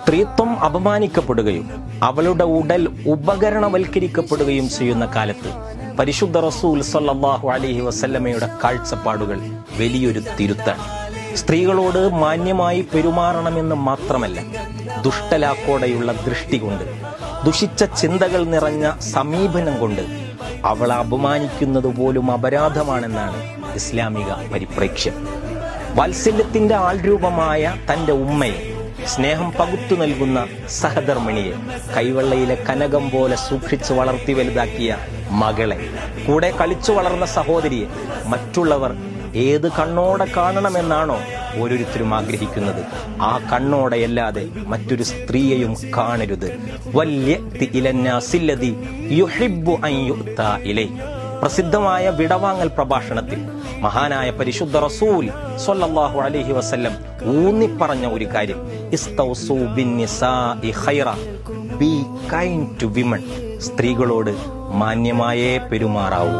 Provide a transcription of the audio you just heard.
സ്ത്രീത്വം അപമാനിക്കപ്പെടുകയും അവളുടെ ഉടൽ ഉപകരണവൽക്കരിക്കപ്പെടുകയും ചെയ്യുന്ന കാലത്ത് പരിശുദ്ധ റസൂൽ സല്ലല്ലാഹു അലൈഹി വസല്ലമയുടെ കാഴ്ചപ്പാടുകൾ വലിയൊരു തിരുത്താണ്. സ്ത്രീകളോട് മാന്യമായി പെരുമാറണമെന്ന് മാത്രമല്ല, ദുഷ്ടലാക്കോടെയുള്ള ദൃഷ്ടി കൊണ്ട്, ദുഷിച്ച ചിന്തകൾ നിറഞ്ഞ സമീപനം കൊണ്ട് അവളെ അപമാനിക്കുന്നത് പോലും അപരാധമാണെന്നാണ് ഇസ്ലാമിക പരിപ്രേക്ഷ്യം. വാത്സല്യത്തിന്റെ ആൾരൂപമായ തന്റെ ഉമ്മയെ, സ്നേഹം പകുത്തു നൽകുന്ന സഹധർമ്മിണിയെ, കൈവെള്ളയിലെ കനകം പോലെ സൂക്ഷിച്ച് വളർത്തി വലുതാക്കിയ മകളെ, കൂടെ കളിച്ചു വളർന്ന സഹോദരിയെ മറ്റുള്ളവർ ഏത് കണ്ണോടെ കാണണമെന്നാണോ ഓരോരുത്തരും ആഗ്രഹിക്കുന്നത്, ആ കണ്ണോടെയല്ലാതെ മറ്റൊരു സ്ത്രീയെയും കാണരുത്. പ്രസിദ്ധമായ വിടവാങ്ങൽ പ്രഭാഷണത്തിൽ മഹാനായ പരിശുദ്ധ റസൂൽ സ്വല്ലല്ലാഹു അലൈഹി വസല്ലം ഊന്നിപ്പറഞ്ഞ ഒരു കാര്യം, ഇസ്തൗസൂ ബിന്നിസാഇ ഖൈറ, ബി കൈൻഡ് ടു വിമൻ, സ്ത്രീകളോട് മാന്യമായേ പെരുമാറാവൂ.